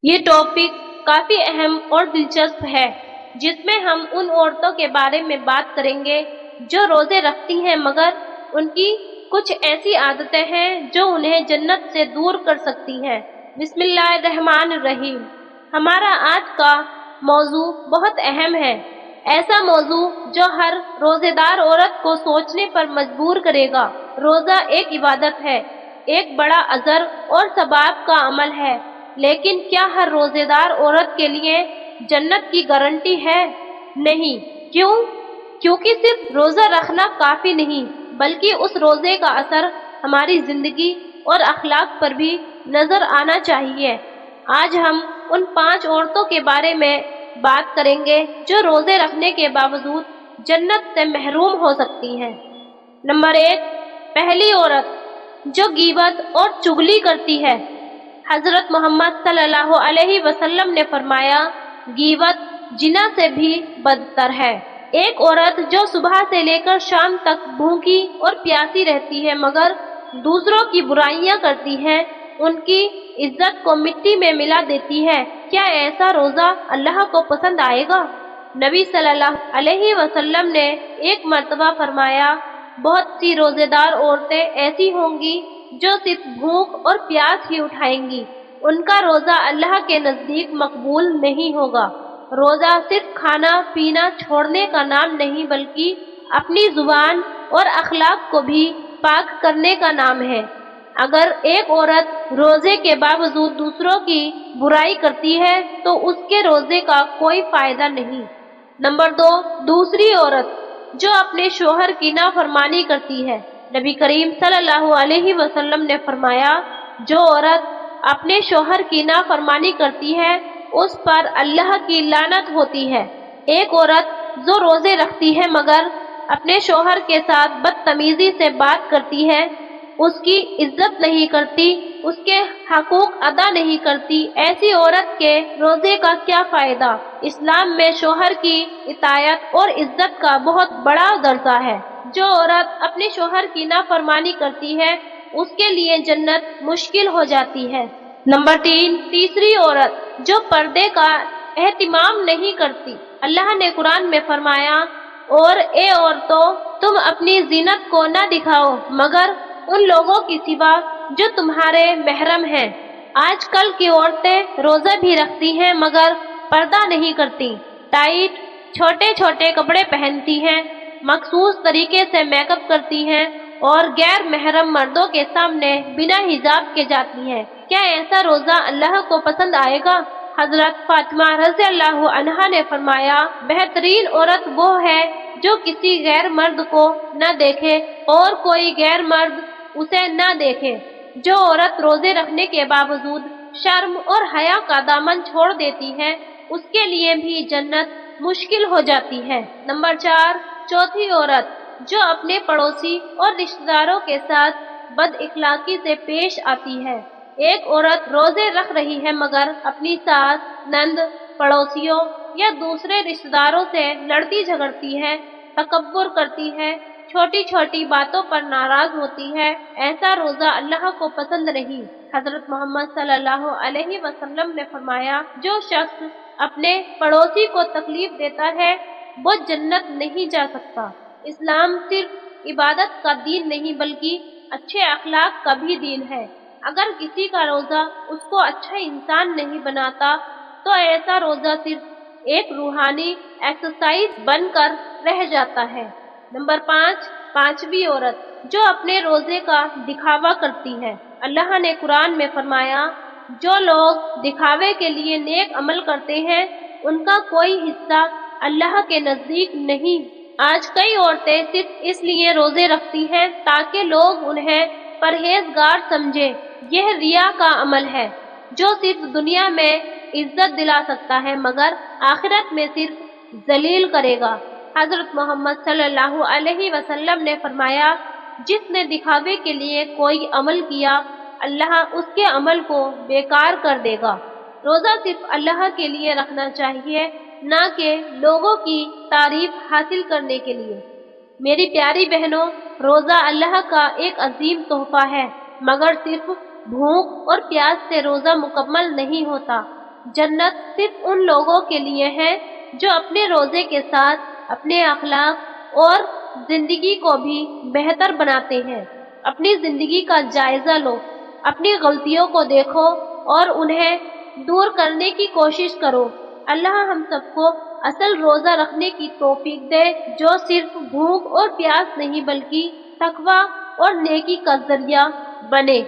یہ ٹاپک کافی اہم اور دلچسپ ہے، جس میں ہم ان عورتوں کے بارے میں بات کریں گے جو روزے رکھتی ہیں مگر ان کی کچھ ایسی عادتیں ہیں جو انہیں جنت سے دور کر سکتی ہیں۔ بسم اللہ الرحمن الرحیم۔ ہمارا آج کا موضوع بہت اہم ہے، ایسا موضوع جو ہر روزے دار عورت کو سوچنے پر مجبور کرے گا۔ روزہ ایک عبادت ہے، ایک بڑا اجر اور ثواب کا عمل ہے، لیکن کیا ہر روزے دار عورت کے لیے جنت کی گارنٹی ہے؟ نہیں۔ کیوں؟ کیونکہ صرف روزہ رکھنا کافی نہیں، بلکہ اس روزے کا اثر ہماری زندگی اور اخلاق پر بھی نظر آنا چاہیے۔ آج ہم ان 5 عورتوں کے بارے میں بات کریں گے جو روزے رکھنے کے باوجود جنت سے محروم ہو سکتی ہیں۔ نمبر 1، پہلی عورت جو غیبت اور چغلی کرتی ہے۔ حضرت محمد صلی اللہ علیہ وسلم نے فرمایا، غیبت زنا سے بھی بدتر ہے۔ ایک عورت جو صبح سے لے کر شام تک بھوکی اور پیاسی رہتی ہے مگر دوسروں کی برائیاں کرتی ہے، ان کی عزت کو مٹی میں ملا دیتی ہے، کیا ایسا روزہ اللہ کو پسند آئے گا؟ نبی صلی اللہ علیہ وسلم نے ایک مرتبہ فرمایا، بہت سی روزے دار عورتیں ایسی ہوں گی جو صرف بھوک اور پیاس ہی اٹھائیں گی، ان کا روزہ اللہ کے نزدیک مقبول نہیں ہوگا۔ روزہ صرف کھانا پینا چھوڑنے کا نام نہیں بلکہ اپنی زبان اور اخلاق کو بھی پاک کرنے کا نام ہے۔ اگر ایک عورت روزے کے باوجود دوسروں کی برائی کرتی ہے تو اس کے روزے کا کوئی فائدہ نہیں۔ نمبر 2، دوسری عورت جو اپنے شوہر کی نافرمانی کرتی ہے۔ نبی کریم صلی اللہ علیہ وسلم نے فرمایا، جو عورت اپنے شوہر کی نافرمانی کرتی ہے اس پر اللہ کی لعنت ہوتی ہے۔ ایک عورت جو روزے رکھتی ہے مگر اپنے شوہر کے ساتھ بدتمیزی سے بات کرتی ہے، اس کی عزت نہیں کرتی، اس کے حقوق ادا نہیں کرتی، ایسی عورت کے روزے کا کیا فائدہ؟ اسلام میں شوہر کی اطاعت اور عزت کا بہت بڑا درجہ ہے۔ جو عورت اپنے شوہر کی نافرمانی کرتی ہے اس کے لیے جنت مشکل ہو جاتی ہے۔ نمبر 3، تیسری عورت جو پردے کا اہتمام نہیں کرتی۔ اللہ نے قرآن میں فرمایا، اور اے عورتوں، تم اپنی زینت کو نہ دکھاؤ مگر ان لوگوں کی سوا جو تمہارے محرم ہیں۔ آج کل کی عورتیں روزہ بھی رکھتی ہیں مگر پردہ نہیں کرتی، ٹائٹ چھوٹے چھوٹے کپڑے پہنتی ہیں، مخصوص طریقے سے میک اپ کرتی ہیں اور غیر محرم مردوں کے سامنے بنا حجاب کے جاتی ہیں، کیا ایسا روزہ اللہ کو پسند آئے گا؟ حضرت فاطمہ رضی اللہ عنہا نے فرمایا، بہترین عورت وہ ہے جو کسی غیر مرد کو نہ دیکھے اور کوئی غیر مرد اسے نہ دیکھے۔ جو عورت روزے رکھنے کے باوجود شرم اور حیا کا دامن چھوڑ دیتی ہے اس کے لیے بھی جنت مشکل ہو جاتی ہے۔ نمبر 4، چوتھی عورت جو اپنے پڑوسی اور رشتہ داروں کے ساتھ بد اخلاقی سے پیش آتی ہے۔ ایک عورت روزے رکھ رہی ہے مگر اپنی ساس، نند، پڑوسیوں یا دوسرے رشتہ داروں سے لڑتی جھگڑتی ہے، تکبر کرتی ہے، چھوٹی چھوٹی باتوں پر ناراض ہوتی ہے، ایسا روزہ اللہ کو پسند نہیں۔ حضرت محمد صلی اللہ علیہ وسلم نے فرمایا، جو شخص اپنے پڑوسی کو تکلیف دیتا ہے وہ جنت نہیں جا سکتا۔ اسلام صرف عبادت کا دین نہیں بلکہ اچھے اخلاق کا بھی دین ہے۔ اگر کسی کا روزہ اس کو اچھا انسان نہیں بناتا تو ایسا روزہ صرف ایک روحانی ایکسرسائز بن کر رہ جاتا ہے۔ نمبر 5، پانچویں عورت جو اپنے روزے کا دکھاوا کرتی ہے۔ اللہ نے قرآن میں فرمایا، جو لوگ دکھاوے کے لیے نیک عمل کرتے ہیں ان کا کوئی حصہ اللہ کے نزدیک نہیں۔ آج کئی عورتیں صرف اس لیے روزے رکھتی ہیں تاکہ لوگ انہیں پرہیزگار سمجھیں، یہ ریا کا عمل ہے جو صرف دنیا میں عزت دلا سکتا ہے مگر آخرت میں صرف ذلیل کرے گا۔ حضرت محمد صلی اللہ علیہ وسلم نے فرمایا، جس نے دکھاوے کے لیے کوئی عمل کیا اللہ اس کے عمل کو بیکار کر دے گا۔ روزہ صرف اللہ کے لیے رکھنا چاہیے، نہ کہ لوگوں کی تعریف حاصل کرنے کے لیے۔ میری پیاری بہنوں، روزہ اللہ کا ایک عظیم تحفہ ہے مگر صرف بھوک اور پیاس سے روزہ مکمل نہیں ہوتا۔ جنت صرف ان لوگوں کے لیے ہے جو اپنے روزے کے ساتھ اپنے اخلاق اور زندگی کو بھی بہتر بناتے ہیں۔ اپنی زندگی کا جائزہ لو، اپنی غلطیوں کو دیکھو اور انہیں دور کرنے کی کوشش کرو۔ اللہ ہم سب کو اصل روزہ رکھنے کی توفیق دے، جو صرف بھوک اور پیاس نہیں بلکہ تقویٰ اور نیکی کا ذریعہ بنے۔